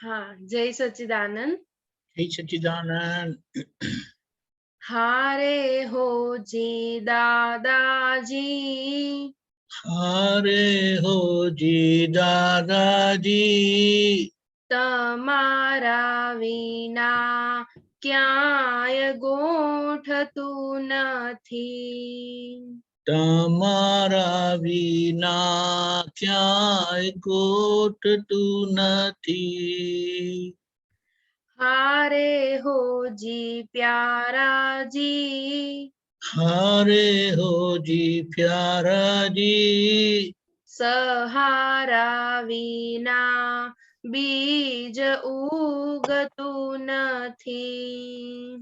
हाँ, जय सच्चिदानंद। जय सच्चिदानंद। हारे हो जी दादाजी, हारे हो जी दादाजी, તમારા વિના ક્યાંય ગોઠતું નથી. તમારા વિના ક્યાંય ગોઠતું નથી. હારે હો જી પ્યારાજી, હારે હો જી પ્યારાજી, સહારા વિના બીજ ઉગતું નથી.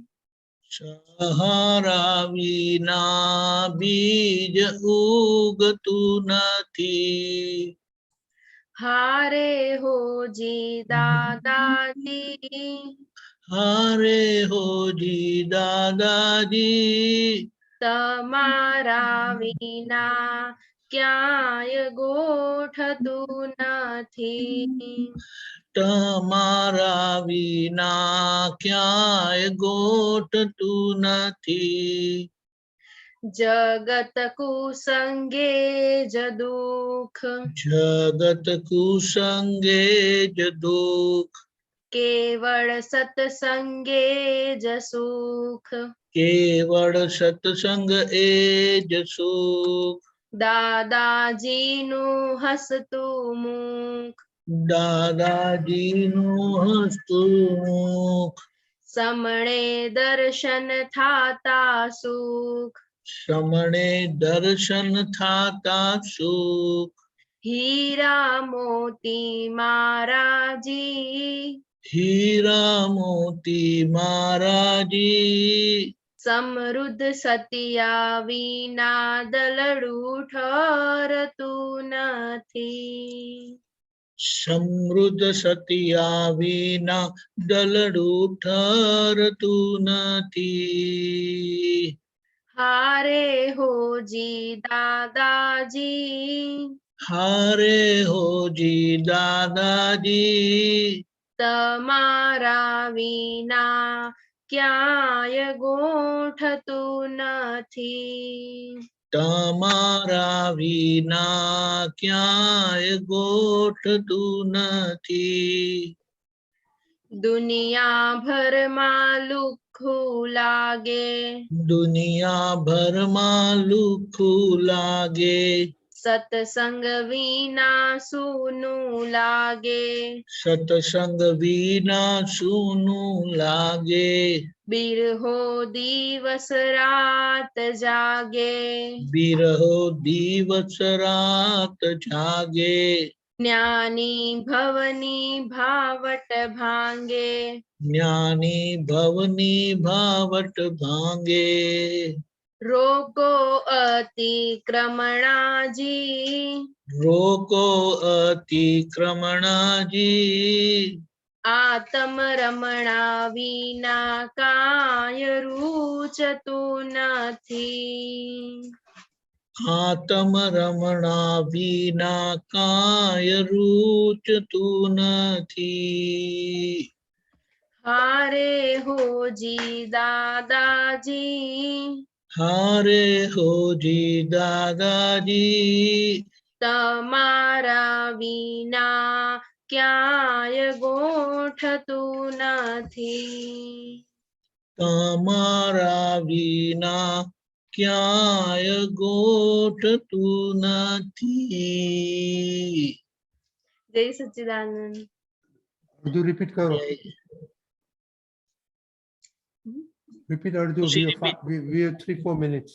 સહારા વિના બીજ ઉગતું નથી. હારે હો જી દાદાજી, હારે હો જી દાદાજી, તમારા વિના ક્યાંય ગોઠતું નથી. તમારા વિના ક્યાંય ગોઠતું નથી. જગત કુસંગે જ દુઃખ, જગત કુસંગે જ દુઃખ, કેવળ સત્સંગે જ સુખ. કેવળ સત્સંગ એ જ સુખ. દાદાજીનું હસતું મુખ, દાદાજીનું હસતું મુખ, સમણે દર્શન થાતા સુખ. સમણે દર્શન થાતા સુખ. હીરા મોતી મારાજી, હીરા મોતી મારાજી, સમૃદ્ધ સતિયા વિના દલડું ઠરતું નથી. સમૃદ્ધ સતિયા વિના દલડું ઠરતું નથી. હારે હો જી દાદાજી, હારે હો જી દાદાજી, તમારા વિના ક્યાંય ગોઠતું નથી. તમારા વિના ક્યાંય ગોઠતું નથી. દુનિયા ભરમાં લુખ્ખું લાગે, દુનિયા ભરમાં લુખ્ખું લાગે, સત્સંગ વિના સૂનું લાગે. સત્સંગ વિના સૂનું લાગે. બિરહો દિવસ રાત જાગે, બિરહો દિવસ રાત જાગે. જ્ઞાની ભવની ભાવટ ભાંગે, જ્ઞાની ભવની ભાવટ ભાંગે. રોકો અતિક્રમણાજી, રોકો અતિક્રમણાજી, આત્મ રમણા વિના કાય રૂચતું નથી. આત્મ રમણા વિના કાય રૂચતું નથી. હારે હો જી દાદાજી, હારે હો જી દાદાજી, તમારા વિના ક્યાંય ગોઠતું નથી. તમારા વિના ક્યાંય ગોઠતું નથી. જય સચ્ચિદાનંદ. Urdu repeat karo. Repeat Urdu. We have 3-4 minutes.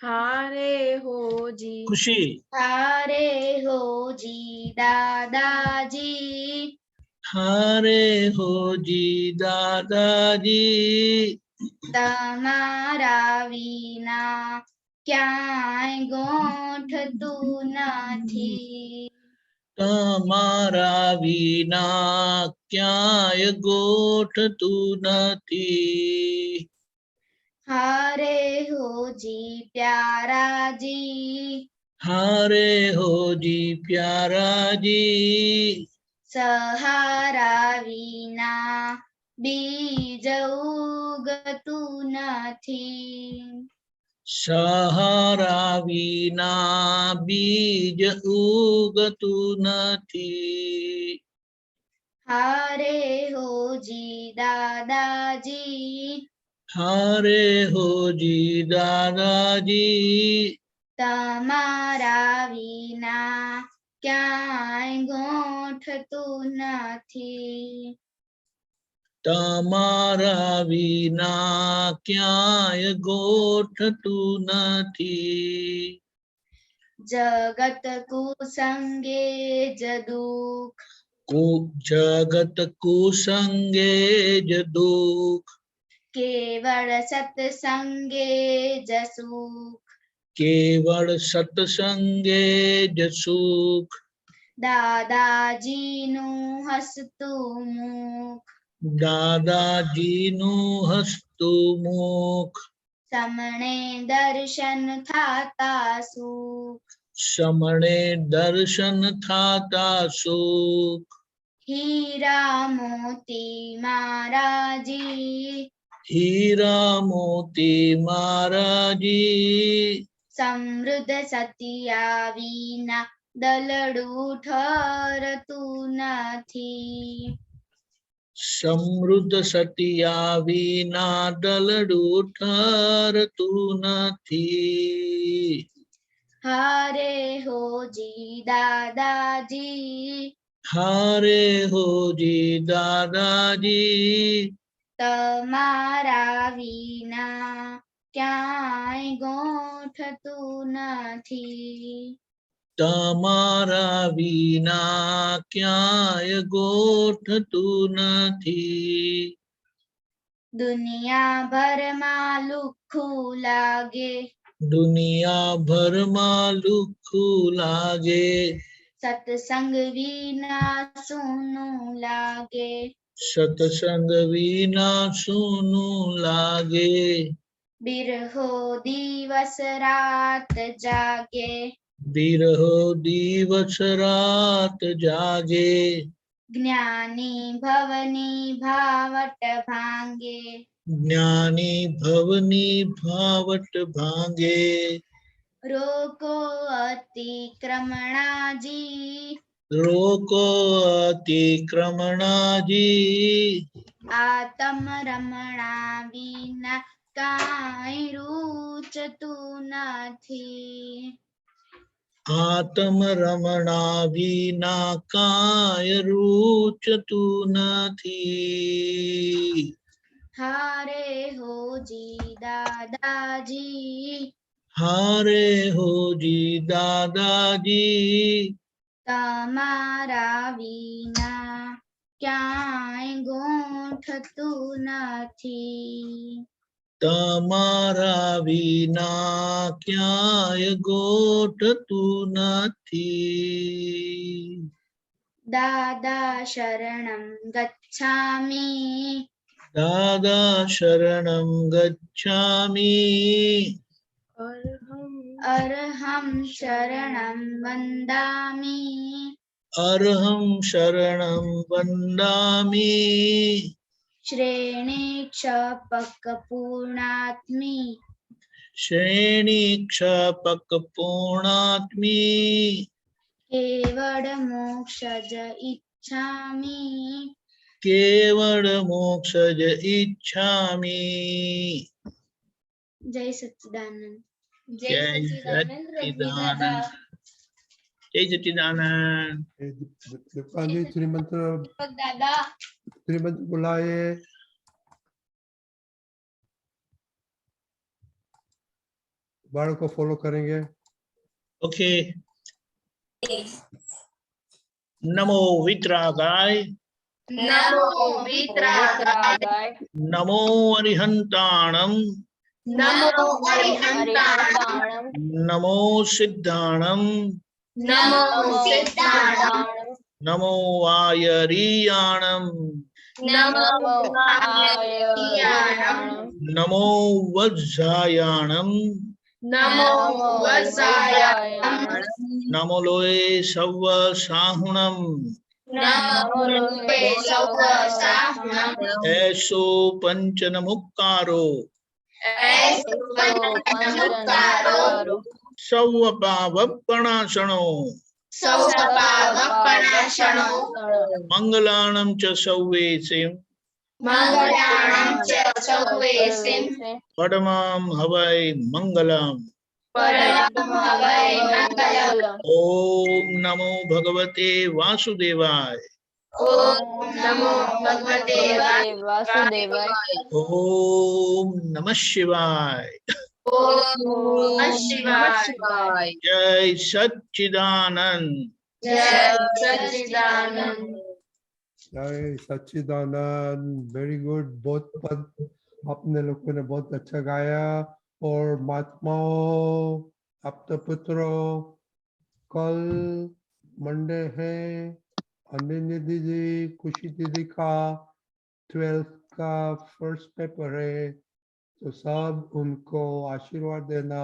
हारे हो जी, खुशी हारे हो जी दादाजी, हारे हो जी दादाजी, તમારા વિના ક્યાંય ગોઠતું નથી. તમારા વિના ક્યાંય ગોઠતું નથી. હારે હો જી પ્યારાજી, हारे हो जी प्यारा जी, સહારા વિના બીજ ઉગતું નથી. સહારા વિના બીજ ઉગતું નથી. હારે હોજી દાદાજી, હારે હોજી દાદાજી, તમારા વિના ક્યાંય ગોઠતું નથી. તમારા વિના ક્યાંય ગોઠતું નથી. જગત કુસંગે જ દુઃખ, જગત કુસંગે જ દુઃખ, કેવળ સત્સંગે જ સુખ. કેવળ સત્સંગે જ સુખ. દાદાજીનું હસતું મુખ, દાદાજીનું હસતું મુખ, સમણે દર્શન થાતા સુખ. સમણે દર્શન થાતા સુખ. હીરા મોતી મહારાજી, હીરા મોતી મહારાજી, સમૃદ્ધ સતિયા વિના દલડું ઠરતું નથી. સમૃદ્ધ સતિયા વિના દલડું ઠરતું નથી. હારે હોજી દાદાજી, હારે હોજી દાદાજી, તમારા વિના ક્યાંય ગોઠતું નથી. તમારા વિના ક્યાંય ગોઠતું નથી. દુનિયાભરમાં લુખ્ખું લાગે, દુનિયાભરમાં લુખ્ખું લાગે, સત્સંગ વિના સૂનું લાગે. સત્સંગ વિના સૂનું લાગે. બિરહો દિવસ રાત જાગે, બિરહો દિવસ રાત જાગે. જ્ઞાની ભવની ભાવટ ભાંગે. જ્ઞાની ભવની ભાવટ ભાંગે. રોકો અતિક્રમણાજી, રોકો અતિક્રમણાજી, આતમ રમણા વિના કાંઈ રૂચતું નથી. આત્મ રમણા વિના કાંય રૂચતું નથી. હારે હોજી દાદાજી, હારે હોજી દાદાજી, તમારા વિના ક્યાંય ગોઠતું નથી. તમારા વિના ક્યાંય ગોઠતું નથી. દાદા શરણમ ગચ્છામિ, દાદા શરણમ ગચ્છામિ, અર્હમ શરણમ વંદામિ. અર્હમ શરણમ વંદામિ. શ્રેણીક્ષપક પૂર્ણાત્મી, શ્રેણીક્ષપક પૂર્ણાત્મી, કેવળ મોક્ષજ ઈચ્છામિ. કેવળ મોક્ષજ ઈચ્છામિ. જય સચ્ચિદાનંદ. જય સચ્ચિદાનંદ. જય સચ્ચિદાનંદ. दीपाली त्रिमंत्र દાદા त्रिमंत्र बुलाए. बाढ़ को फॉलो करेंगे. ओके. नमो वितरागाय, નમો વિતરાગાય, नमो अरिहंताणम, નમો અરિહંતાણમ, नमो सिद्धाणम, નમો સિદ્ધાણમ, नमो वायरीयाणम, નમો આયયાણમ, नमो वज्रायाणम, નમો વસાયાણમ, नमो लोए सव्व साहुणम, नमो लोके सहस्रनाम ऐसो पंचनमुक्कारो ऐसो पंचनमुक्कारो सौवपावपणासनो सौपावपणाशनो मंगलानं च सौवेसिं मंगलानां च सौवेसिं परमां हवै मंगलम्। परमं हवै मंगलम्। ओम नमो भगवते वासुदेवाय। ओम नमो भगवते वासुदेवाय। ओम नमः शिवाय। ओम नमः शिवाय। जय सच्चिदानंद। जय सच्चिदानंद। जय सच्चिदानंद। वेरी गुड, बहुत पद आपने लोगों ने बहुत अच्छा गाया। और महात्माओं, आपके पुत्रों, कल मंडे है, अनिन्या दीदी, खुशी दीदी का 12th का फर्स्ट पेपर है, तो सब उनको आशीर्वाद देना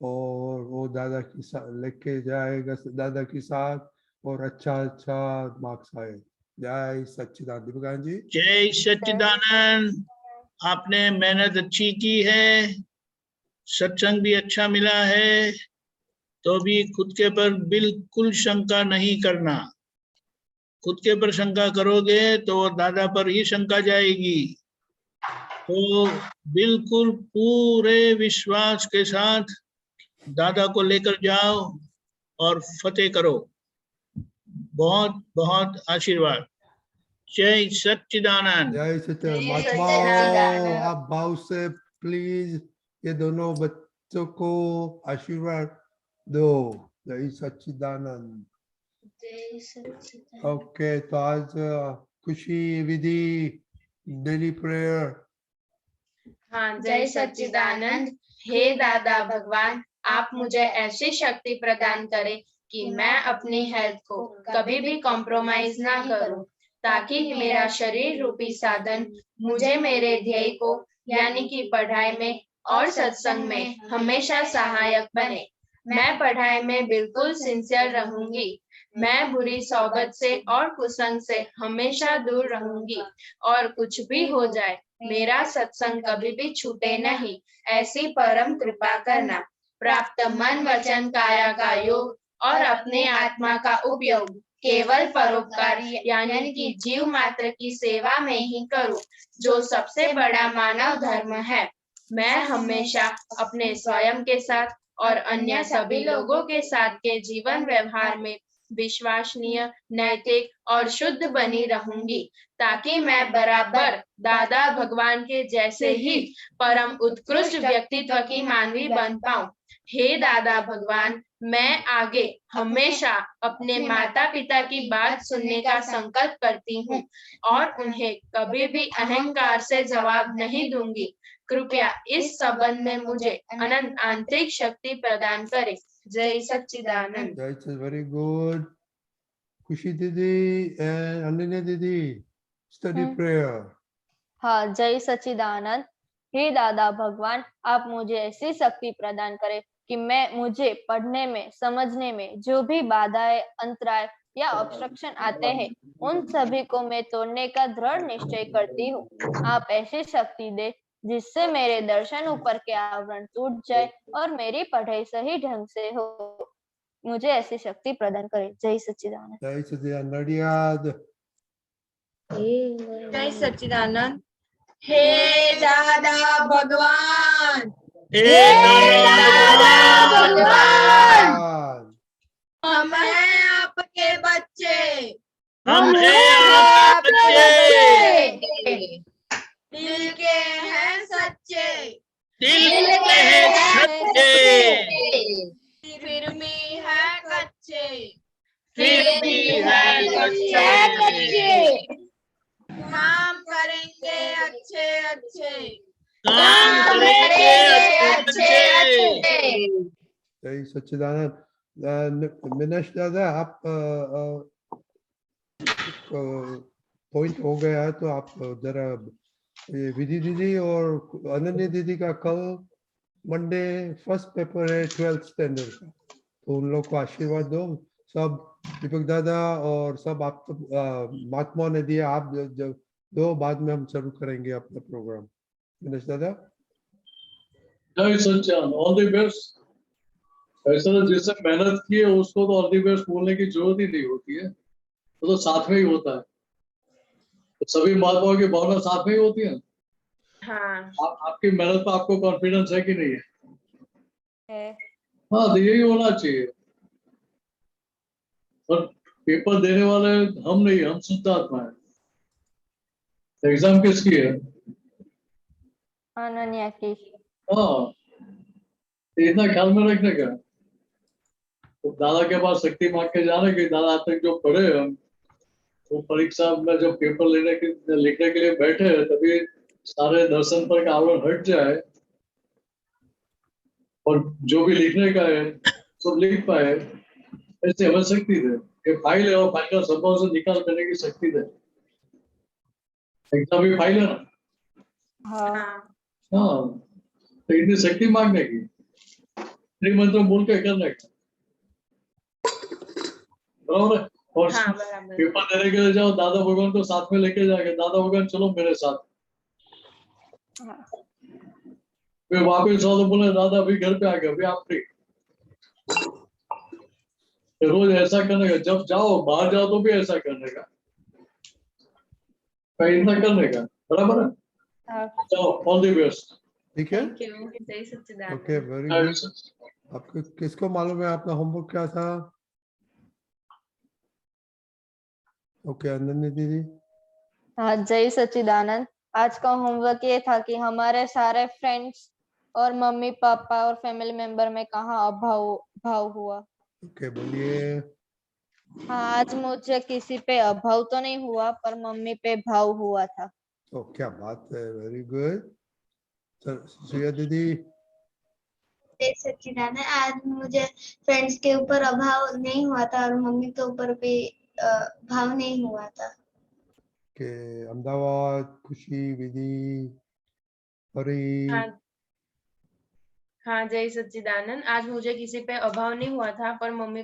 और वो दादा के साथ लेके जाएगा, दादा के साथ, और अच्छा अच्छा मार्क्स आए। जय सच्चिदानंद भगवान जी। जय सच्चिदानंद। आपने मेहनत अच्छी की है, सत्संग भी अच्छा मिला है, तो भी खुद के पर बिल्कुल शंका नहीं करना। खुद के पर शंका करोगे तो दादा पर ही शंका जाएगी। तो बिल्कुल पूरे विश्वास के साथ दादा को लेकर जाओ और फतेह करो। बहुत बहुत आशीर्वाद। जय सच्चिदानंद। जय सच्चिदानंद। जय महात्माओं, सच्चिदानंद। आप भाव से प्लीज ये दोनों बच्चों को आशीर्वाद दो। जय सच्चिदानंद। ओके, तो आज खुशी विधि डेली प्रेयर। हाँ, जय सच्चिदानंद। हे दादा भगवान, आप मुझे ऐसी शक्ति प्रदान करें कि मैं अपनी हेल्थ को कभी भी कॉम्प्रोमाइज ना करूं, ताकि मेरा शरीर रूपी साधन मुझे मेरे ध्येय को यानी कि पढ़ाई में और सत्संग में हमेशा सहायक बने। मैं पढ़ाई में बिल्कुल सिंसियर रहूंगी। मैं बुरी सोबत से और कुसंग से हमेशा दूर रहूंगी, और कुछ भी हो जाए मेरा सत्संग कभी भी छूटे नहीं, ऐसी परम कृपा करना। प्राप्त मन वचन काया का योग और अपने आत्मा का उपयोग केवल परोपकारी यानी कि जीव मात्र की सेवा में ही करूं, जो सबसे बड़ा मानव धर्म है। मैं हमेशा अपने स्वयं के साथ और अन्य सभी लोगों के साथ के जीवन व्यवहार में विश्वसनीय, नैतिक और शुद्ध बनी रहूंगी, ताकि मैं बराबर दादा भगवान के जैसे ही परम उत्कृष्ट व्यक्तित्व की मानवी बन पाऊं। हे दादा भगवान, मैं आगे हमेशा अपने माता पिता की बात सुनने का संकल्प करती हूँ और उन्हें कभी भी अहंकार से जवाब नहीं दूंगी। कृपया इस संबंध में मुझे अनंत आंतरिक शक्ति प्रदान करें। जय सच्चिदानंद। जय, वेरी गुड। खुशी दीदी एंड अनिन्या दीदी, स्टडी प्रेयर। हाँ, जय सच्चिदानंद। हे दादा भगवान, आप मुझे ऐसी शक्ति प्रदान करें कि मुझे पढ़ने में, समझने में जो भी बाधाएं, अंतराय या ऑब्स्ट्रक्शन आते हैं, उन सभी को मैं तोड़ने का दृढ़ निश्चय करती हूँ। आप ऐसी शक्ति दे जिससे मेरे दर्शन ऊपर के आवरण टूट जाए और मेरी पढ़ाई सही ढंग से हो। मुझे ऐसी शक्ति प्रदान करें। जय सच्चिदानंद। जय सच्चिदानंद। नडियाद। जय सच्चिदानंद। हे दादा भगवान, हे दादा भगवान, हम हैं आपके बच्चे, हम हैं आपके बच्चे, दिल के हैं सच्चे, दिल के हैं सच्चे, फिर भी है कच्चे, फिर भी है सच्चे। काम करेंगे अच्छे अच्छे, काम करेंगे अच्छे। जय सच्चिदानंद। मिनेश दादा, आप पॉइंट हो गया है, तो आप जरा ये विधि दीदी और अनन्या दीदी का कल मंडे फर्स्ट पेपर है 12th स्टैंडर्ड का, तो उन लोग को आशीर्वाद दो सब दीपक दादा और सब आप तो महात्मा ने दिया। आप दो बाद में हम शुरू करेंगे अपना प्रोग्राम। गणेश दादा जय सच्चिदानंद, ऑल द बेस्ट। ऐसा जिससे मेहनत की है उसको तो ऑल द बेस्ट बोलने की जरूरत ही नहीं होती है, तो साथ में ही होता है। तो सभी महात्माओं की भावना साथ में ही होती है। हाँ आपकी मेहनत पर आपको कॉन्फिडेंस है कि नहीं है? है। हाँ, तो यही होना चाहिए। और पेपर देने वाले हम नहीं, हम शुद्ध आत्मा है। एग्जाम किसकी है? अनन्या की। हाँ, इतना ख्याल में रखने का। तो दादा के पास शक्ति मांग के जाने की, दादा आज तक जो पढ़े हम, वो परीक्षा में जब पेपर लिखने के लिए बैठे तभी सारे दर्शन पर का आवरण हट जाए और जो भी लिखने का है सब लिख पाए, ऐसे हमें शक्ति दे। ये फाइल है और फाइल का संभव से निकाल करने की शक्ति दे। एग्जाम भी फाइल है ना। हाँ। हाँ, तो इतनी शक्ति मांगने की, त्रिमंत्र बोल के करने का, बराबर है। और हाँ बराबर। पेपर देने के लिए जाओ, दादा भगवान को साथ में लेके जाके, दादा भगवान चलो मेरे साथ। हाँ। फिर वापिस आओ तो बोले दादा अभी घर पे आ गए, अभी आप फ्री। रोज ऐसा करने का, जब जाओ बाहर जाओ तो भी ऐसा करने का, इतना करने का, बराबर है। हाँ। चलो, ऑल द बेस्ट। ठीक है। Thank you. जय सच्चिदानंद। Okay, very good. आपको किसको मालूम है अपना होमवर्क क्या था? ओके, अनन्या दीदी। हाँ, जय सच्चिदानंद। आज का होमवर्क ये था कि हमारे सारे फ्रेंड्स और मम्मी पापा और फैमिली मेंबर में कहाँ अभाव हुआ। ओके, बोलिए। हाँ, आज मुझे किसी पे अभाव तो नहीं हुआ पर मम्मी पे भाव हुआ था। ओ, क्या बात है, वेरी गुड। श्रेया दीदी। जय सच्चिदानंद। आज मुझे फ्रेंड्स के ऊपर अभाव नहीं हुआ था और मम्मी के ऊपर भी भाव नहीं हुआ था। के अहमदाबाद, खुशी, विधि, हरी। हाँ जय सच्चिदानंद। आज मुझे किसी पे अभाव नहीं हुआ था पर मम्मी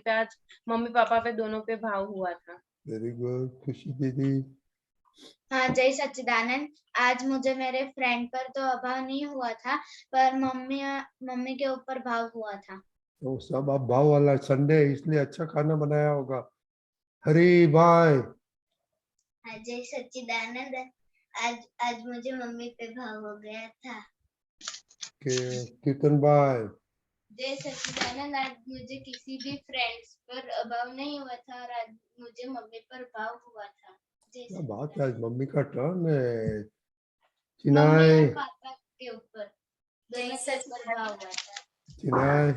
पापा पे दोनों पे भाव हुआ था। Very good. खुशी दीदी। हाँ जय सच्चिदानंद। आज मुझे मेरे फ्रेंड पर तो अभाव नहीं हुआ था पर मम्मी के ऊपर भाव हुआ था। तो सब अब भाव वाला संडे इसलिए अच्छा खाना बनाया होगा। हरी भाई। हाँ जय सच्चिदानंद। आज मुझे मम्मी पे भाव हो गया था। के कीर्तन भाई। जय सच्चिदानंद। आज मुझे किसी भी फ्रेंड्स पर अभाव नहीं हुआ था और आज मुझे मम्मी पर भाव हुआ था। क्या बात है, आज मम्मी का टर्न है। मम्मी चिनाई। और पापा के ऊपर दोनों के ऊपर भाव हुआ था। चिनाई।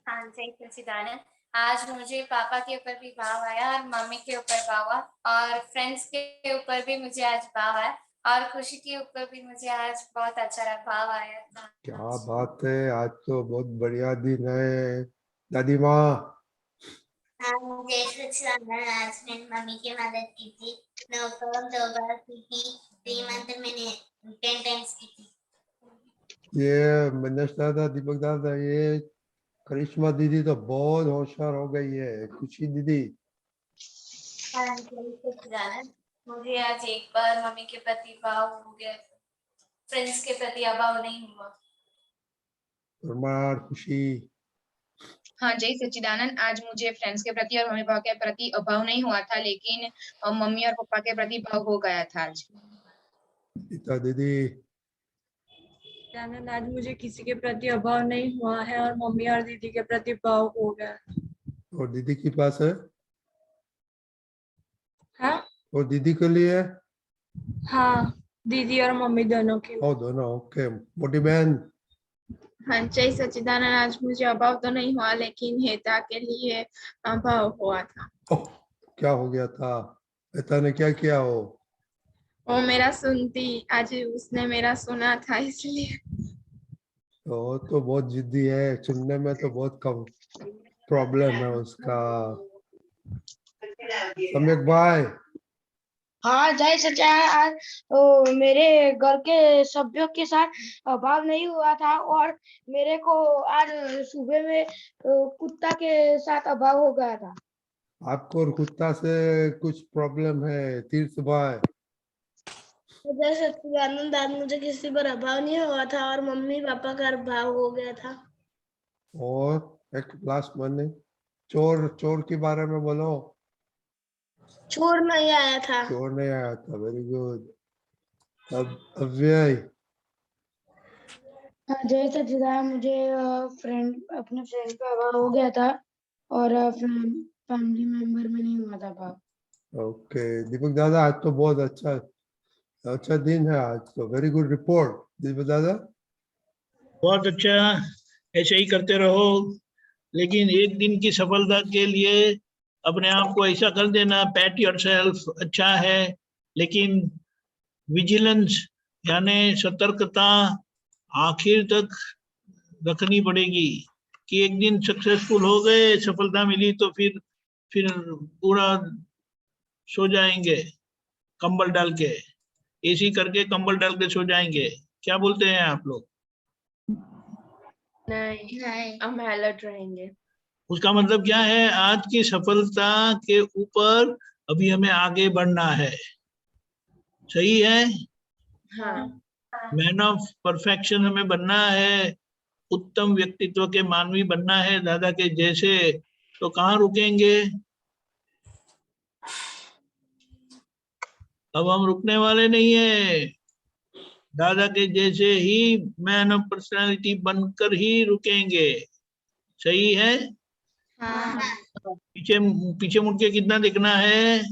हाँ जय सच्चिदानंद। आज मुझे पापा के ऊपर भी भाव आया और मम्मी के ऊपर भाव आया और फ्रेंड्स के ऊपर भी मुझे आज भाव आया और खुशी के ऊपर भी मुझे आज बहुत अच्छा भाव आया था। क्या बात है, आज तो बहुत बढ़िया दिन है। दादी माँ। जय सच्चिदानंद। आज मैंने मम्मी की मदद की थी। 9 कलम 2 बार की थी। त्रिमंत्र मैंने 10 टाइम्स की थी। ये मनीष दादा, दीपक दादा, ये करिश्मा दीदी तो बहुत होशियार हो गई है। खुशी दीदी। हाँ जय सच्चिदानंद। मुझे आज एक बार मम्मी के प्रति भाव हो गया, फ्रेंड्स के प्रति अभाव नहीं हुआ। परमार। खुशी। हाँ जय सच्चिदानंद। आज मुझे फ्रेंड्स के प्रति और मम्मी पापा के प्रति अभाव नहीं हुआ था लेकिन मम्मी और पापा के प्रति भाव हो गया था आज। गीता दीदी। आज मुझे किसी के प्रति अभाव नहीं हुआ है और मम्मी और दीदी के प्रति भाव हो गया। और दीदी के पास है? हाँ और दीदी के लिए? हाँ, दीदी और मम्मी दोनों के लिए। ओ, दोनों। ओके, मोटी बहन। हाँ जय सच्चिदानंद। आज मुझे अभाव तो नहीं हुआ लेकिन हेता के लिए अभाव हुआ था। ओह, क्या हो गया था? हेता ने क्या किया हो? वो मेरा सुनती, आज उसने मेरा सुना था इसलिए। तो बहुत जिद्दी है, सुनने में तो बहुत कम प्रॉब्लम है उसका। सम्यक भाई। हाँ जय सच्चिदानंद। आज मेरे घर के सभ्यों के साथ अभाव नहीं हुआ था और मेरे को आज सुबह में कुत्ता के साथ अभाव हो गया था। आपको और कुत्ता से कुछ प्रॉब्लम है तीर्थ भाई? जय सच्चिदानंद। आज मुझे किसी पर अभाव नहीं हुआ था और मम्मी पापा का अभाव हो गया था। और एक लास्ट वन, चोर के बारे में बोलो। चोर नहीं आया था। चोर नहीं आया था, वेरी गुड। अब अव्यय। जय सच्चिदानंद। मुझे अपने फ्रेंड का अभाव हो गया था और फैमिली मेंबर में नहीं हुआ था अभाव। ओके दीपक दादा, आज तो बहुत अच्छा दिन है आज तो। वेरी गुड रिपोर्ट दीपक दादा। बहुत अच्छा, ऐसे ही करते रहो। लेकिन एक दिन की सफलता के लिए अपने आप को ऐसा कर देना, पैट योरसेल्फ, अच्छा है, लेकिन विजिलेंस यानी सतर्कता आखिर तक रखनी पड़ेगी कि एक दिन सक्सेसफुल हो गए, सफलता मिली तो फिर पूरा सो जाएंगे कंबल डाल के, एसी करके कंबल डाल के सो जाएंगे। क्या बोलते हैं आप लोग? नहीं, हम अलर्ट रहेंगे। उसका मतलब क्या है? आज की सफलता के ऊपर अभी हमें आगे बढ़ना है। सही है? हाँ, मैन ऑफ परफेक्शन हमें बनना है, उत्तम व्यक्तित्व के मानवी बनना है दादा के जैसे। तो कहाँ रुकेंगे? अब हम रुकने वाले नहीं है, दादा के जैसे ही मैन ऑफ पर्सनालिटी बनकर ही रुकेंगे। सही है? हाँ, पीछे पीछे मुड़ के कितना देखना है?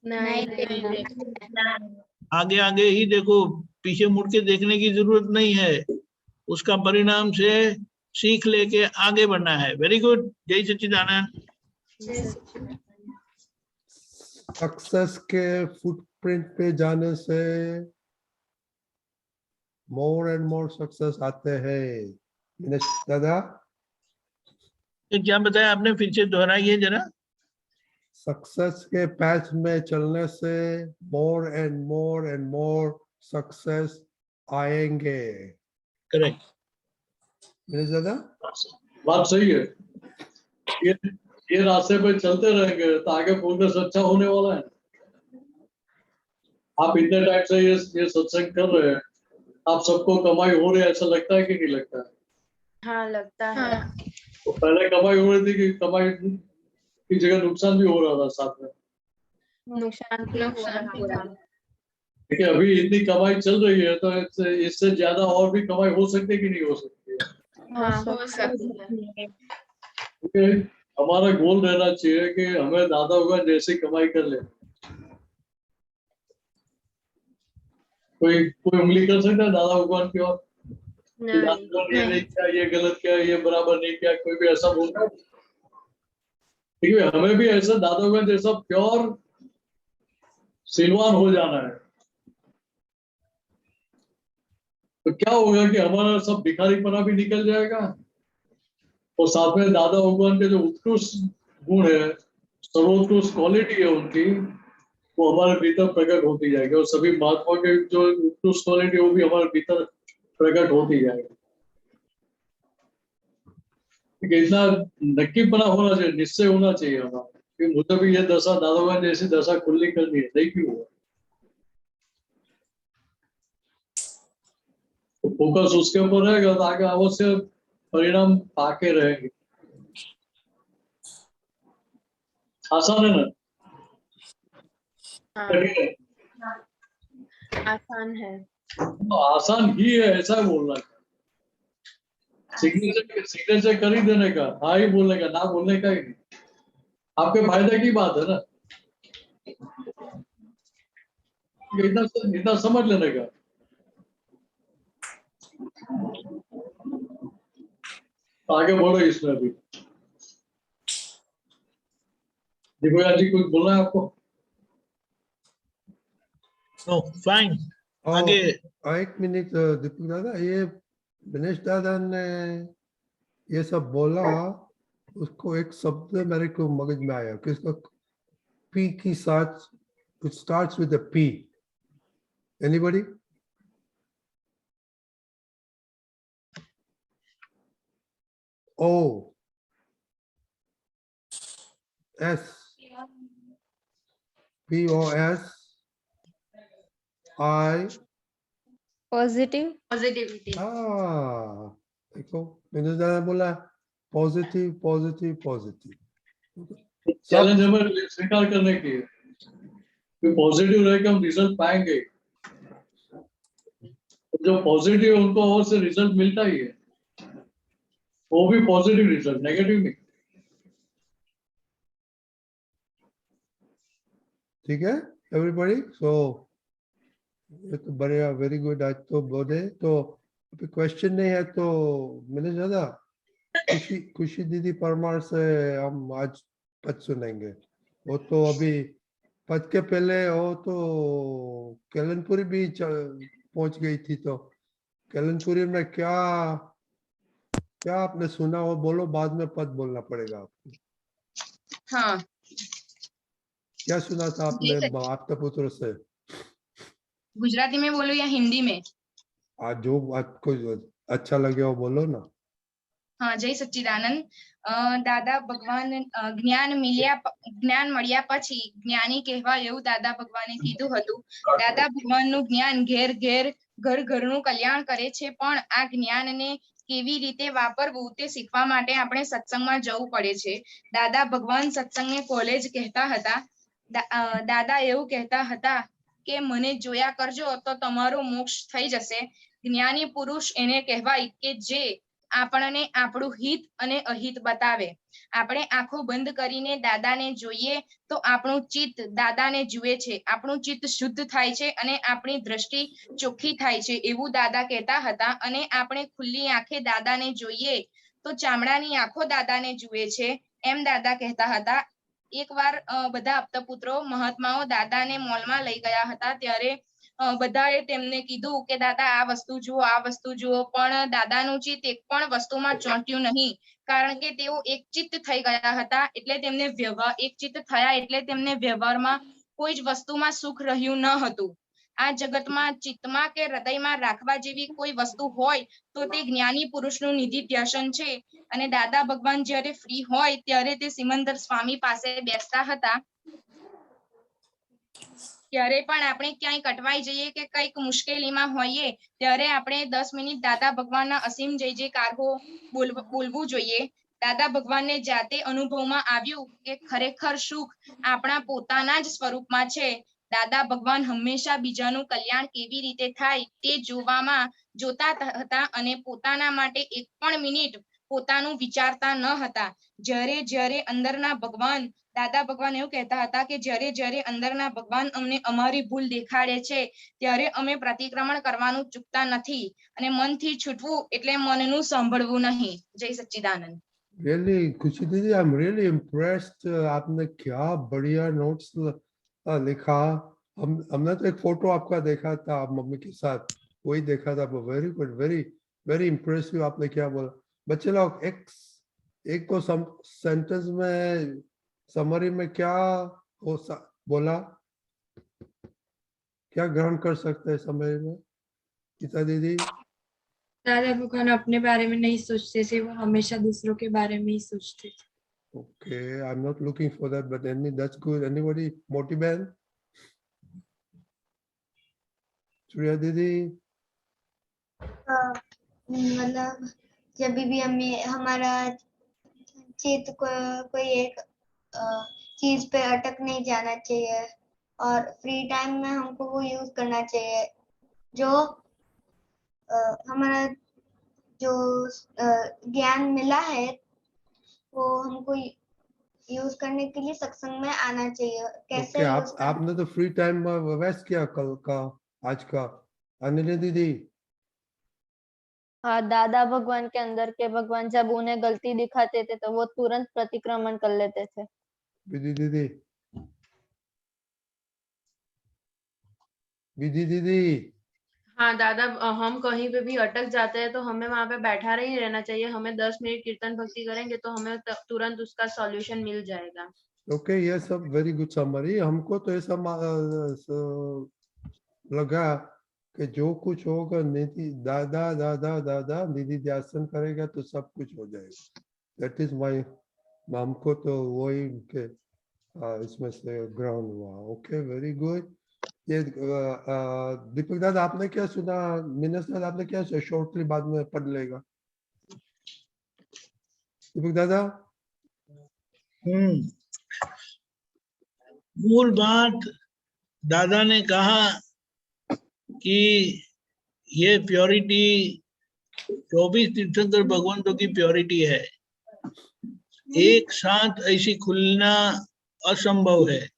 नहीं, आगे आगे ही देखो, पीछे मुड़ के देखने की जरूरत नहीं है। उसका परिणाम से सीख लेके आगे बढ़ना है। वेरी गुड, जय सच्चिदानंद। सक्सेस के फुटप्रिंट पे जाने से मोर एंड मोर सक्सेस आते हैं। दादा ये क्या बताया आपने? फिर से दोहराइए जरा। सक्सेस के पैथ में चलने से मोर एंड मोर सक्सेस आएंगे। करेक्ट। दादा बात सही है। ये रास्ते पे चलते रहेंगे तो आगे प्रोग्रेस अच्छा होने वाला है। आप इतने टाइम से ये सत्संग कर रहे हैं, आप सबको कमाई हो रही है, ऐसा लगता है कि नहीं लगता है? हाँ, लगता है। तो पहले कमाई हो रही थी कि कमाई की जगह नुकसान भी हो रहा था साथ में? नुकसान भी हो रहा था। देखिए अभी इतनी कमाई चल रही है तो इससे ज्यादा और भी कमाई हो सकती है कि नहीं हो सकती है? हाँ, हो सकती है। क्योंकि हमारा गोल रहना चाहिए कि हमें दादा होगा जैसे कमाई कर ले। कोई उंगली कर सकता है दादा भगवान की ओर? ये नहीं किया, ये गलत किया, ये बराबर नहीं किया, कोई भी ऐसा बोलता है? ठीक है, हमें भी ऐसा दादा भगवान जैसा प्योर सिलवान हो जाना है। तो क्या होगा कि हमारा सब भिखारीपना भी निकल जाएगा और साथ में दादा भगवान के जो उत्कृष्ट गुण है, सर्वोत्कृष्ट क्वालिटी है उनकी, वो हमारे भीतर प्रकट होती जाएगी और सभी महात्मा के जो उत्कृष्ट क्वालिटी वो भी हमारे भीतर प्रकट होती जाएगी। इतना नक्कीपना होना चाहिए, निश्चय होना चाहिए हमारा कि मुझे भी ये दशा दादा भगवान जैसी दशा खुलनी करनी है, नहीं क्यों? तो फोकस उसके ऊपर रहेगा तो आगे अवश्य परिणाम पाके रहेंगे। आसान है ना? कठिन है? आसान है। आसान ही है ऐसा बोलना। सिग्नेचर कर ही देने का, हाँ ही बोलने का, ना बोलने का ही नहीं। आपके फायदे की बात है ना, इतना समझ लेने का। आगे बढ़ो इसमें भी। दिव्या जी कुछ बोलना है आपको? फाइन। आगे एक मिनट दीपक दादा, ये दिनेश दादा ने ये सब बोला, उसको एक शब्द मेरे को मगज में आया कि इसका पी की साथ which starts with a P. Anybody? O. S. POS. I. Positive positivity. देखो मैंने ज़्यादा बोला पॉजिटिव पॉजिटिव पॉजिटिव। चैलेंज हमें स्वीकार करने की है कि पॉजिटिव रह के हम रिजल्ट पाएंगे। जो पॉजिटिव है उनको और से रिजल्ट मिलता ही है, वो भी पॉजिटिव रिजल्ट, नेगेटिव नहीं। ठीक है एवरीबॉडी? सो ये तो बढ़िया, वेरी गुड। आज तो बोले तो अभी क्वेश्चन नहीं है तो मैंने ज़्यादा खुशी दीदी परमार से हम आज पद सुनेंगे। वो तो अभी पद के पहले वो तो केलनपुरी भी पहुंच गई थी, तो केलनपुरी में क्या क्या आपने सुना वो बोलो, बाद में पद बोलना पड़ेगा आपको। हाँ, क्या सुना था आपने आपका पुत्र से? गुजराती में बोलो या हिंदी में? आज जो आपको अच्छा लगे वो बोलो ना। હા, જય સચ્ચિદાનંદ। દાદા ભગવાન જ્ઞાન મળ્યા પછી જ્ઞાની કહેવા એવું દાદા ભગવાને કીધું હતું। દાદા ભગવાનનું જ્ઞાન ઘેર ઘરનું કલ્યાણ કરે છે, પણ આ જ્ઞાનને કેવી રીતે વાપરવું તે શીખવા માટે આપણે સત્સંગમાં જવું પડે છે। દાદા ભગવાન સત્સંગને કોલેજ કહેતા હતા। દાદા એવું કહેતા હતા કે મને જોયા કરજો તો તમારો મોક્ષ થઈ જશે। જ્ઞાની પુરુષ એને કહેવાય કે જે આપણને આપણું હિત અને અહિત બતાવે। આપણે આંખો બંધ કરીને દાદાને જોઈએ તો આપણું ચિત્ત દાદાને જુએ છે, આપણું ચિત્ત શુદ્ધ થાય છે અને આપણી દ્રષ્ટિ ચોખ્ખી થાય છે, એવું દાદા કહેતા હતા। અને આપણે ખુલ્લી આંખે દાદાને જોઈએ તો ચામડાની આંખો દાદાને જુએ છે, એમ દાદા કહેતા હતા। એકવાર બધા આપતપુત્રો મહાત્માઓ દાદાને મોલમાં લઈ ગયા હતા, ત્યારે બધાએ તેમને કીધું કે દાદા આ વસ્તુ જુઓ, પણ દાદાનું ચિત્ત એક પણ વસ્તુમાં ચોંટ્યું નહીં, કારણ કે તેઓ એક ચિત્ત થઈ ગયા હતા। એટલે તેમને એક ચિત્ત થયા એટલે તેમને વ્યવહારમાં કોઈ જ વસ્તુમાં સુખ રહ્યું ન હતું। આ જગતમાં ચિત્તમાં કે હૃદયમાં રાખવા જેવી કોઈ વસ્તુ હોય તો તે જ્ઞાની પુરુષનું નિધિ ધ્યાસન છે। અને દાદા ભગવાન જ્યારે ફ્રી હોય ત્યારે તે સિમંદર સ્વામી પાસે બેસતા હતા। ત્યારે પણ આપણે ક્યાંય કટવાઈ જઈએ કે કઈક મુશ્કેલીમાં હોઈએ ત્યારે આપણે 10 મિનિટ દાદા ભગવાનના અસીમ જય જયકારો બોલવું જોઈએ। દાદા ભગવાનને જાતે અનુભવમાં આવ્યું કે ખરેખર સુખ આપણા પોતાના જ સ્વરૂપમાં છે। દાદા ભગવાન હંમેશા બીજાનું કલ્યાણ કેવી રીતે થાય તે જોતા હતા અને પોતાના માટે એક પણ મિનિટ પોતાનું વિચારતા ન હતા। જ્યારે અંદરના ભગવાન, દાદા ભગવાન એવું કહેતા હતા કે જ્યારે અંદરના ભગવાન અમને અમારી ભૂલ દેખાડે છે ત્યારે અમે પ્રતિક્રમણ કરવાનું ચૂકતા નથી અને મનથી છૂટવું એટલે મનનું સાંભળવું નહીં। જય સચ્ચિદાનંદ। Really, खुशी दीदी, I'm really impressed. आपने क्या बढ़िया नोट्स लिखा। हमने तो एक फोटो आपका देखा था आप मम्मी के साथ, वही देखा था। Very good, very very impressive. आपने क्या बोला बच्चे लोग? एक को सेंटेंस में समरी में क्या बोला, क्या ग्रहण कर सकते हैं समरी में गीता दीदी? दादा भगवान अपने बारे में नहीं सोचते थे, वो हमेशा दूसरों के बारे में ही सोचते थे। Okay, I'm not looking for that, but that's good. Anybody? मोटी बहन सूर्या दीदी? मतलब जब भी हमें हमारा चित्त कोई एक चीज पे अटक नहीं जाना चाहिए और फ्री टाइम में हमको वो यूज करना चाहिए। जो हमारा जो ज्ञान मिला है वो हमको यूज करने के लिए सत्संग में आना चाहिए। कैसे आपने तो फ्री टाइम वेस्ट किया कल का आज का। अनिल दीदी? हाँ, दादा भगवान के अंदर के भगवान जब उन्हें गलती दिखाते थे तो वो तुरंत प्रतिक्रमण कर लेते थे। विधि दीदी? विधि दीदी? हाँ दादा, हम कहीं पे भी अटक जाते हैं तो हमें वहां पे बैठा नहीं रहना चाहिए। हमें 10 मिनट कीर्तन भक्ति करेंगे तो हमें तुरंत उसका सॉल्यूशन मिल जाएगा। ओके, ये सब वेरी गुड समरी। हमको तो ऐसा लगा कि जो कुछ होगा निधि दादा दादा दादा निधि ध्यान करेगा तो सब कुछ हो जाएगा। दैट इज माय, हमको तो वही के इसमें से ग्राउंड हुआ। Okay, very good. ये दीपक दादा आपने क्या सुना? मीनस दादा आपने क्या सुना? शॉर्टली बाद में पढ़ लेगा दीपक दादा। मूल बात दादा ने कहा कि ये प्योरिटी 24 तीर्थंकर भगवंतों की प्योरिटी है, एक साथ ऐसी खुलना असंभव है,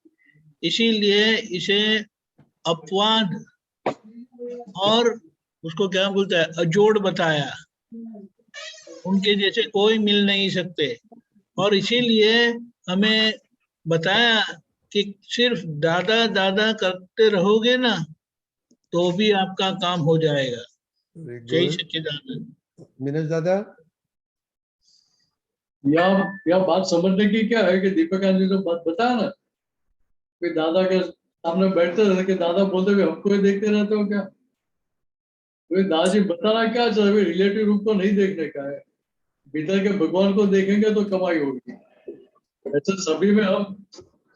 इसीलिए इसे अपवाद और उसको क्या बोलता है अजोड़ बताया। उनके जैसे कोई मिल नहीं सकते, और इसीलिए हमें बताया कि सिर्फ दादा दादा करते रहोगे ना तो भी आपका काम हो जाएगा। जय सच्चिदानंद। मीनस दादा, या बात समझने की क्या है कि दीपक ने जो बात बताया ना कि दादा के सामने बैठते रहते कि दादा बोलते हुए हमको ही देखते रहते हो क्या? तो दादाजी बताना क्या चाह रहे, रिलेटिव रूप को नहीं देखने का है, भीतर के भगवान को देखेंगे तो कमाई होगी। ऐसे सभी में हम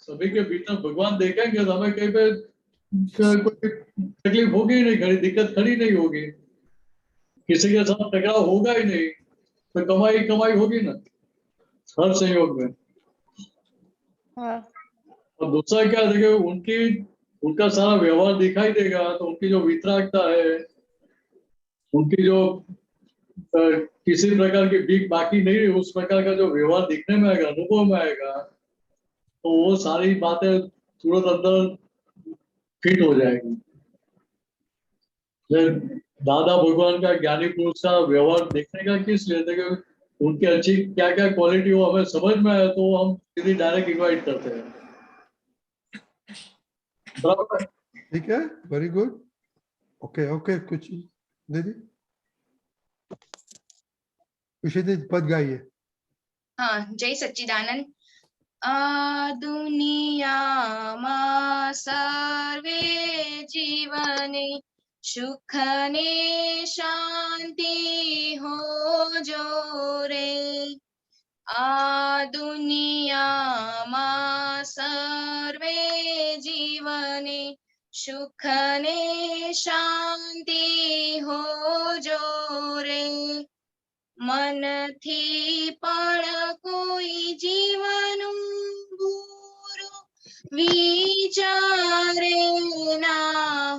सभी के भीतर भगवान देखेंगे तो हमें कहीं पे कोई तकलीफ होगी ही नहीं, खड़ी दिक्कत खड़ी नहीं होगी, किसी के साथ टकराव होगा ही नहीं, तो कमाई कमाई होगी ना हर संयोग में। और दूसरा क्या देखे, उनका सारा व्यवहार दिखाई देगा तो उनकी जो वितरागता है, उनकी जो किसी प्रकार की भीख बाकी नहीं रही, उस प्रकार का जो व्यवहार दिखने में आएगा, अनुभव में आएगा, तो वो सारी बातें तुरंत अंदर फिट हो जाएगी। दादा भगवान का ज्ञानी पुरुष का व्यवहार देखने का किस लिए थे, उनकी अच्छी क्या क्या क्वालिटी हो हमें समझ में आए तो हम सीधी डायरेक्ट इनवाइट करते हैं। बराबर, ठीक है, वेरी गुड। ओके ओके, कुछ दीदी खुशी दीदी पद गाइए। हाँ, जय सच्चिदानंद। दुनियामा सर्वे जीवने सुख ने शांति हो जो रे। दुनियामा सर्वे जीवने सुख ने शांति हो जो रे। मन थी पण कोई जीवनु बुरु विचारे ना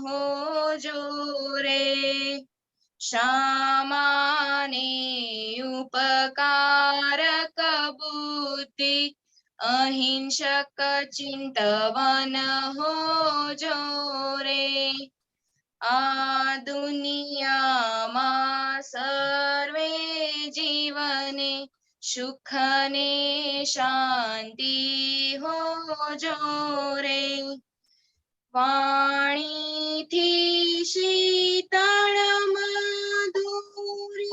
हो जो रे। सामाने उपकारक बुद्धि अहिंसक चिंतवन हो जो रे। दुनियामा सर्वे जीवने सुख ने शांति हो जो रे। वाणी थी शीतल मधुरी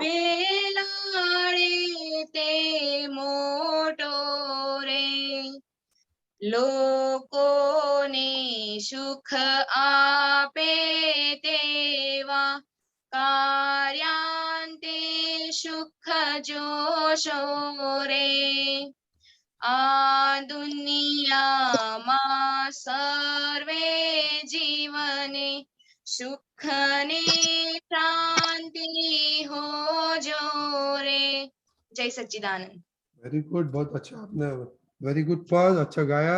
बेलाड़े ते मोटो रे। लोको ने सुख आपे तेवा कार्यांते सुख जोशो रे। दुनियामा सर्वे जीवने सुख ने शांति हो जो रे। जय सच्चिदानंद। वेरी गुड, बहुत अच्छा आपने, वेरी गुड पद, अच्छा गाया।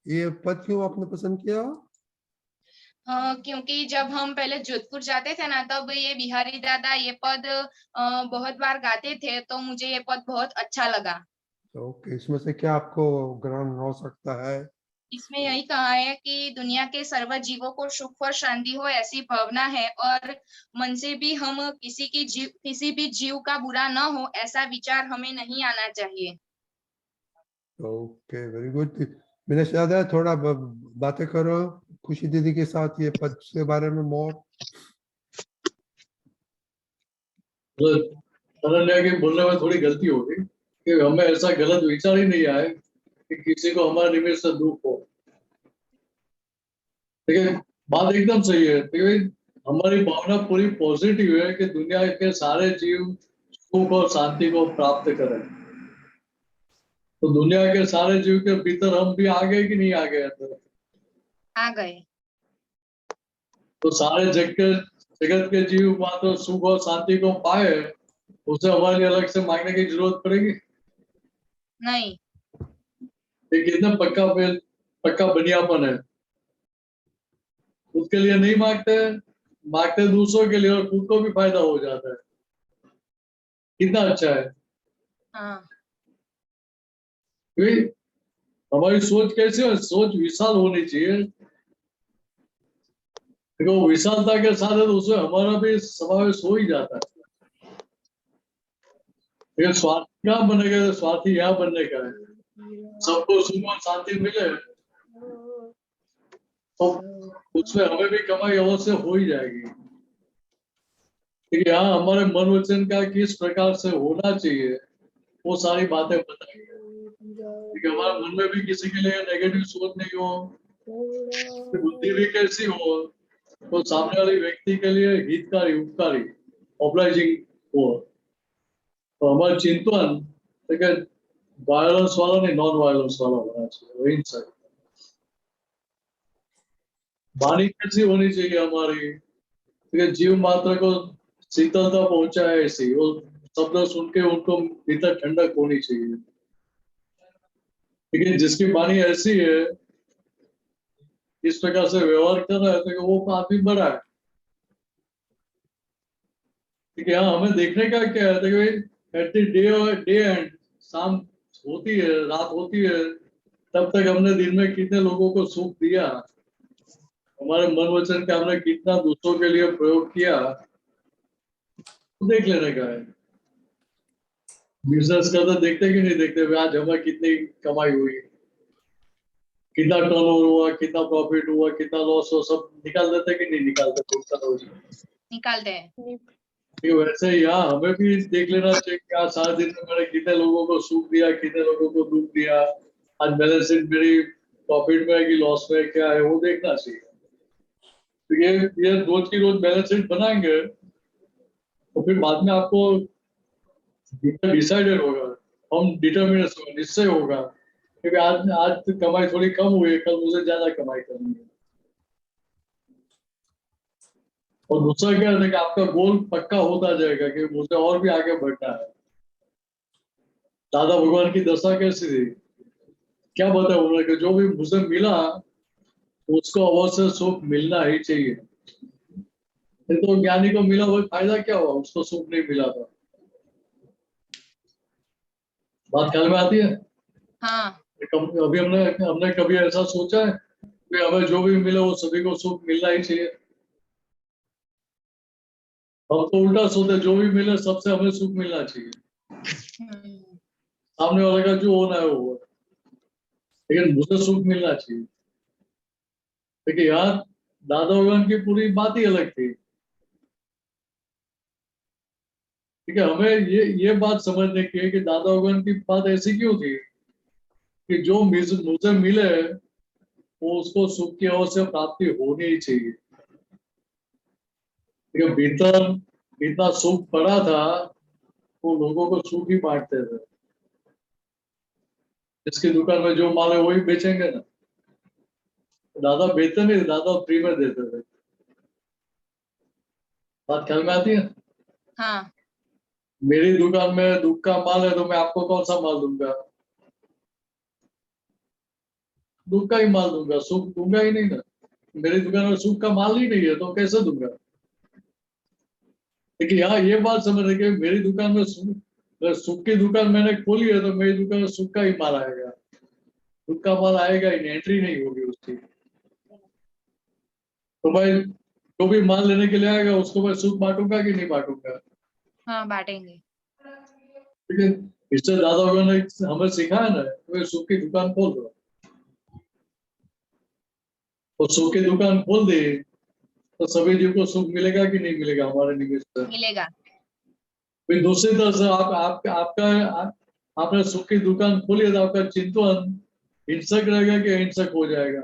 ये पद क्यों आपने पसंद किया? क्योंकि जब हम पहले जोधपुर जाते थे ना तब ये बिहारी दादा ये पद बहुत बार गाते थे, तो मुझे ये पद बहुत अच्छा लगा। ओके, इसमें से क्या आपको ग्रहण हो सकता है? इसमें यही कहा है कि दुनिया के सर्व जीवों को सुख और शांति हो ऐसी भावना है, और मन से भी हम किसी भी जीव का बुरा न हो ऐसा विचार हमें नहीं आना चाहिए। Okay, very good. मैंने दादा थोड़ा बातें करो खुशी दीदी के साथ ये पद के बारे में मोर। अनन्या की बोलने में थोड़ी गलती हो गई कि हमें ऐसा गलत विचार ही नहीं आए कि किसी को हमारे निमित्त से दुख हो। ठीक है, बात एकदम सही है। ठीक है, हमारी भावना पूरी पॉजिटिव है कि दुनिया के सारे जीव सुख और शांति को प्राप्त करें। तो दुनिया के सारे जीव के भीतर हम भी आ गए कि नहीं आ गए अंदर? आ गए। तो सारे जगत के जीव मात्र सुख और शांति को पाए, उसे हमारे लिए अलग से मांगने की जरूरत पड़ेगी नहीं। ये कितना पक्का बनियापन है। खुद के लिए नहीं मांगते, मांगते दूसरों के लिए और खुद को भी फायदा हो जाता है। कितना अच्छा है। हाँ। हमारी सोच कैसी है? सोच विशाल होनी चाहिए। देखो, विशालता के साथ है तो उसमें हमारा भी समावेश हो ही जाता है। ये स्वार्थी क्या बनेगा? स्वार्थी यहाँ बनने का है, सबको सुख और शांति मिले तो उसमें हमें भी कमाई अवश्य हो ही जाएगी। ठीक है, यहाँ हमारे मन वचन का किस प्रकार से होना चाहिए वो सारी बातें बताई है। ठीक है, हमारे मन में भी किसी के लिए नेगेटिव सोच नहीं हो, बुद्धि भी कैसी हो तो सामने वाले व्यक्ति के लिए हितकारी, उपकारी, ऑब्लाइजिंग हो। तो हमारा चिंतन ठीक है वायलेंस वाला नहीं, नॉन वायलेंस वाला होना चाहिए, वही सही। वाणी कैसी होनी चाहिए हमारी? ठीक है, जीव मात्र को शीतलता पहुंचाए ऐसी, वो शब्द सुन के उनको भीतर ठंडक होनी चाहिए। ठीक है, जिसकी वाणी ऐसी है, इस प्रकार से व्यवहार कर रहा है तो वो आदमी बड़ा है। ठीक है, यहाँ हमें देखने का क्या है? देखो, एट द डे एंड, शाम होती है, रात होती है, तब तक हमने दिन में कितने लोगों को सुख दिया, हमारे मन वचन का हमने कितना दूसरों के लिए प्रयोग किया, तो देख लेने का है। बिजनेस करते देखते कि नहीं देखते आज हमें कितनी कमाई हुई, कितना टर्नओवर हुआ, कितना प्रॉफिट हुआ, कितना लॉस हुआ, सब निकाल देते कि नहीं निकालते? निकालते हैं। ठीक है, वैसे यहाँ हमें भी देख लेना चाहिए कि आज सारे दिन में मैंने कितने लोगों को सुख दिया, कितने लोगों को दुख दिया, आज बैलेंस शीट मेरी प्रॉफिट में है कि लॉस में क्या है वो देखना चाहिए। तो ये रोज की रोज बैलेंस शीट बनाएंगे तो फिर बाद में आपको डिसाइडेड होगा, हम डिटर्मिनेशन होगा, निश्चय होगा क्योंकि आज कमाई थोड़ी कम हुई है, कल मुझे ज्यादा कमाई करनी है। और दूसरा क्या है कि आपका गोल पक्का होता जाएगा कि मुझे और भी आगे बढ़ना है। दादा भगवान की दशा कैसी थी, क्या बताया उन्होंने कि जो भी मुझे मिला उसको अवश्य सुख मिलना ही चाहिए। तो ज्ञानी को मिला वो फायदा क्या हुआ, उसको सुख नहीं मिला था। बात ख्याल में आती है? हाँ। अभी हमने कभी ऐसा सोचा है कि हमें जो भी मिले वो सभी को सुख मिलना ही चाहिए? हम तो उल्टा सोचते, जो भी मिले सबसे हमें सुख मिलना चाहिए, सामने वाले का जो होना है वो, लेकिन मुझे सुख मिलना चाहिए। देखिए यार, दादा भगवान की पूरी बात ही अलग थी। ठीक है, हमें ये बात समझने की है कि दादा भगवान की बात ऐसी क्यों थी कि जो मुझे मिले वो उसको सुख की अवश्य प्राप्ति होनी ही चाहिए। ठीक है, भीतर इतना सुख पड़ा था वो लोगों को सुख ही बांटते थे। जिसकी दुकान में जो माल है वही बेचेंगे ना, दादा बेचते नहीं, दादा फ्री में देते थे। बात ख्याल में आती है? हाँ। मेरी दुकान में दुख का माल है तो मैं आपको कौन सा माल दूंगा? दुख का ही माल दूंगा, सुख दूंगा ही नहीं ना। मेरी दुकान में सुख का माल ही नहीं है तो कैसे दूंगा? लेकिन यहाँ ये बात समझ रहे मेरी दुकान में सुख की दुकान मैंने खोली है तो मेरी दुकान में सुख का ही माल आएगा, दुख का माल आएगा ही नहीं, एंट्री नहीं होगी उसकी। तो भाई जो भी माल लेने के लिए आएगा उसको मैं सुख बांटूंगा कि नहीं बांटूंगा? हाँ, बांटेंगे। ठीक है, इससे दादा भगवान ने हमें सिखाया ना, तो सुख की दुकान खोल दो। तो सुख की दुकान खोल दे तो सभी जीव को सुख मिलेगा कि नहीं मिलेगा? हमारे निमित्त मिलेगा। फिर दूसरी तरफ से आपने सुख की दुकान खोली है तो आपका चिंतन हिंसक रहेगा कि अहिंसक हो जाएगा?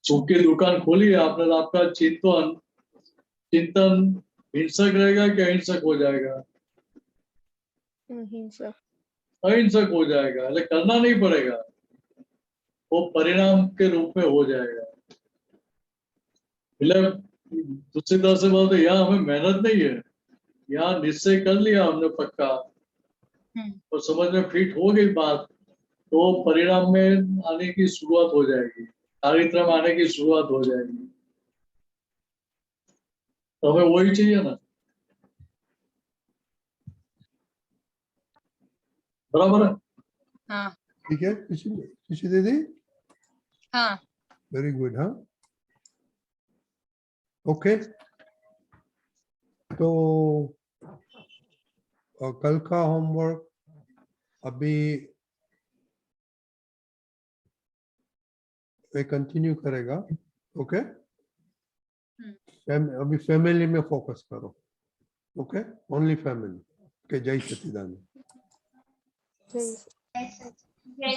सूख की दुकान खोली है आपने, तो आपका चिंतन हिंसक रहेगा कि अहिंसक हो जाएगा? अहिंसक हो जाएगा। लेकिन करना नहीं पड़ेगा, वो परिणाम के रूप में हो जाएगा। मतलब दूसरी तरह से बोलते यहाँ हमें मेहनत नहीं है, यहाँ निश्चय कर लिया हमने पक्का और समझ में फिट हो गई बात, तो परिणाम में आने की शुरुआत हो जाएगी, चारित्र में आने की शुरुआत हो जाएगी। तो हमें वही चाहिए ना, बराबर है? हाँ ठीक है खुशी दीदी, हाँ वेरी गुड। हाँ ओके, तो कल का होमवर्क अभी कंटिन्यू करेगा। ओके, अभी फैमिली में फोकस करो। Okay, only family. ओके, जय सच्चिदानंद। जय सच्चिदानंद।